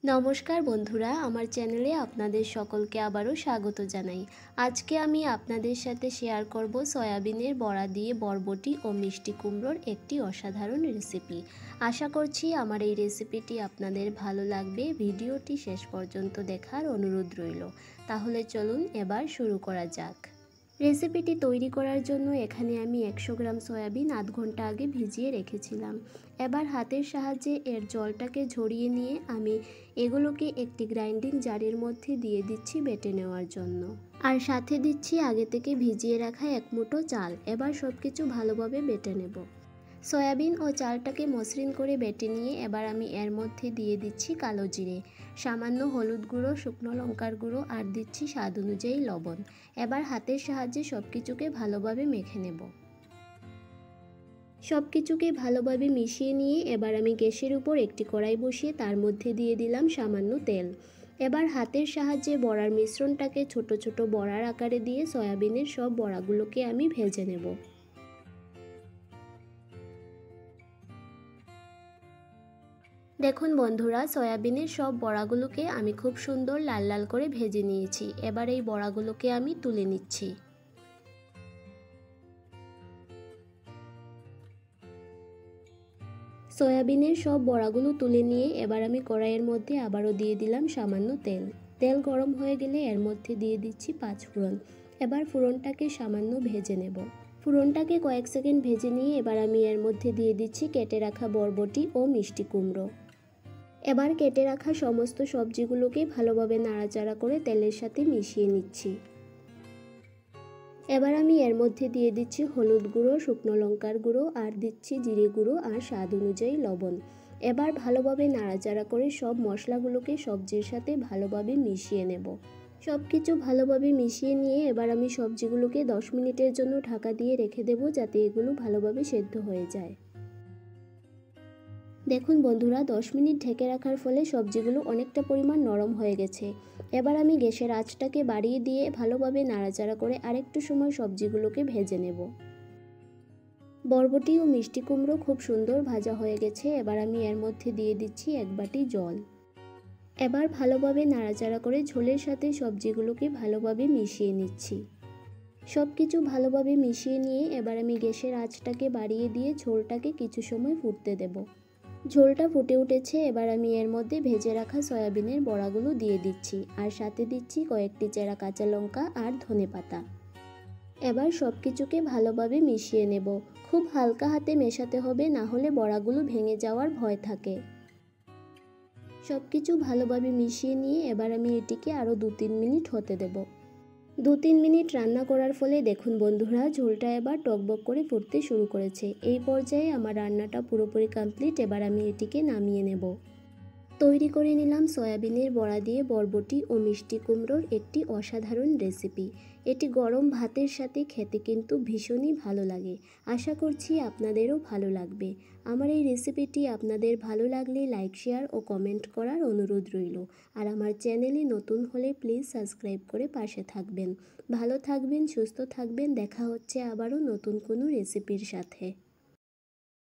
নমস্কার বন্ধুরা, আমার চ্যানেলে আপনাদের সকলকে আবারও স্বাগত জানাই। আজকে আমি আপনাদের সাথে শেয়ার করব সয়াবিনের বড়া দিয়ে বরবটি ও মিষ্টি কুমড়োর একটি অসাধারণ রেসিপি। আশা করছি আমার এই রেসিপিটি আপনাদের ভালো লাগবে। ভিডিওটি শেষ পর্যন্ত দেখার অনুরোধ রইল। তাহলে চলুন এবার শুরু করা যাক। রেসিপিটি তৈরি করার জন্য এখানে আমি 100 গ্রাম সয়াবিন আধ ঘন্টা আগে ভিজিয়ে রেখেছিলাম। এবার হাতের সাহায্যে এর জলটাকে ঝরিয়ে নিয়ে আমি এগুলোকে একটি গ্রাইন্ডিং জারের মধ্যে দিয়ে দিচ্ছি বেটে নেওয়ার জন্য। আর সাথে দিচ্ছি আগে থেকে ভিজিয়ে রাখা এক মুঠো চাল। এবার সব কিছু ভালোভাবে বেটে নেব। সয়াবিন ও চালটাকে মসৃণ করে বেটে নিয়ে এবার আমি এর মধ্যে দিয়ে দিচ্ছি কালো জিরে, সামান্য হলুদ গুঁড়ো, শুকনো লঙ্কার গুঁড়ো আর দিচ্ছি স্বাদ অনুযায়ী লবণ। এবার হাতের সাহায্যে সব কিছুকে ভালোভাবে মেখে নেব। সব কিছুকে ভালোভাবে মিশিয়ে নিয়ে এবার আমি গ্যাসের উপর একটি কড়াই বসিয়ে তার মধ্যে দিয়ে দিলাম সামান্য তেল। এবার হাতের সাহায্যে বড়ার মিশ্রণটাকে ছোট ছোট বড়ার আকারে দিয়ে সয়াবিনের সব বড়াগুলোকে আমি ভেজে নেব। দেখুন বন্ধুরা, সয়াবিনের সব বড়াগুলোকে আমি খুব সুন্দর লাল লাল করে ভেজে নিয়েছি। এবার এই বড়াগুলোকে আমি তুলে নিচ্ছি। সয়াবিনের সব বড়াগুলো তুলে নিয়ে এবার আমি কড়াইয়ের মধ্যে আবারও দিয়ে দিলাম সামান্য তেল। তেল গরম হয়ে গেলে এর মধ্যে দিয়ে দিচ্ছি 5 ফোড়ন। এবার ফোড়নটাকে সামান্য ভেজে নেব। ফোড়নটাকে কয়েক সেকেন্ড ভেজে নিয়ে এবার আমি এর মধ্যে দিয়ে দিচ্ছি কেটে রাখা বরবটি ও মিষ্টি কুমড়ো। এবার কেটে রাখা সমস্ত সবজিগুলোকে ভালোভাবে নাড়াচাড়া করে তেলের সাথে মিশিয়ে নিচ্ছি। এবার আমি এর মধ্যে দিয়ে দিচ্ছি হলুদ গুঁড়ো, শুকনো লঙ্কার গুঁড়ো আর দিচ্ছি জিরে গুঁড়ো আর স্বাদ অনুযায়ী লবণ। এবার ভালোভাবে নাড়াচাড়া করে সব মশলাগুলোকে সবজির সাথে ভালোভাবে মিশিয়ে নেব। সব কিছু ভালোভাবে মিশিয়ে নিয়ে এবার আমি সবজিগুলোকে 10 মিনিটের জন্য ঢাকা দিয়ে রেখে দেব, যাতে এগুলো ভালোভাবে সেদ্ধ হয়ে যায়। দেখুন বন্ধুরা, 10 মিনিট ঢেকে রাখার ফলে সবজিগুলো অনেকটা পরিমাণ নরম হয়ে গেছে। এবার আমি গ্যাসের আঁচটাকে বাড়িয়ে দিয়ে ভালোভাবে নাড়াচাড়া করে আরেকটু সময় সবজিগুলোকে ভেজে নেব। বরবটি ও মিষ্টি কুমড়ো খুব সুন্দর ভাজা হয়ে গেছে। এবার আমি এর মধ্যে দিয়ে দিচ্ছি 1 বাটি জল। এবার ভালোভাবে নাড়াচাড়া করে ঝোলের সাথে সবজিগুলোকে ভালোভাবে মিশিয়ে নিচ্ছি। সব কিছু ভালোভাবে মিশিয়ে নিয়ে এবার আমি গ্যাসের আঁচটাকে বাড়িয়ে দিয়ে ঝোলটাকে কিছু সময় ফুটতে দেব। ঝোলটা ফুটে উঠেছে। এবার আমি এর মধ্যে ভেজে রাখা সয়াবিনের বড়াগুলো দিয়ে দিচ্ছি আর সাথে দিচ্ছি কয়েকটি চেরা কাঁচা লঙ্কা আর ধনেপাতা। এবার সব কিছুকে ভালোভাবে মিশিয়ে নেব। খুব হালকা হাতে মেশাতে হবে, না হলে বড়াগুলো ভেঙে যাওয়ার ভয় থাকে। সব কিছু ভালোভাবে মিশিয়ে নিয়ে এবার আমি এটিকে আরও 2-3 মিনিট হতে দেব। 2-3 মিনিট রান্না করার ফলে দেখুন বন্ধুরা, ঝোলটা এবার টকবক করে ফুটতে শুরু করেছে। এই পর্যায়ে আমার রান্নাটা পুরোপুরি কমপ্লিট। এবার আমি এটিকে নামিয়ে নেব। তৈরি করে নিলাম সয়াবিনের বড়া দিয়ে বরবটি ও মিষ্টি কুমড়োর একটি অসাধারণ রেসিপি। এটি গরম ভাতের সাথে খেতে কিন্তু ভীষণই ভালো লাগে। আশা করছি আপনাদেরও ভালো লাগবে। আমার এই রেসিপিটি আপনাদের ভালো লাগলে লাইক, শেয়ার ও কমেন্ট করার অনুরোধ রইল। আর আমার চ্যানেলে নতুন হলে প্লিজ সাবস্ক্রাইব করে পাশে থাকবেন। ভালো থাকবেন, সুস্থ থাকবেন। দেখা হচ্ছে আবারও নতুন কোনো রেসিপির সাথে।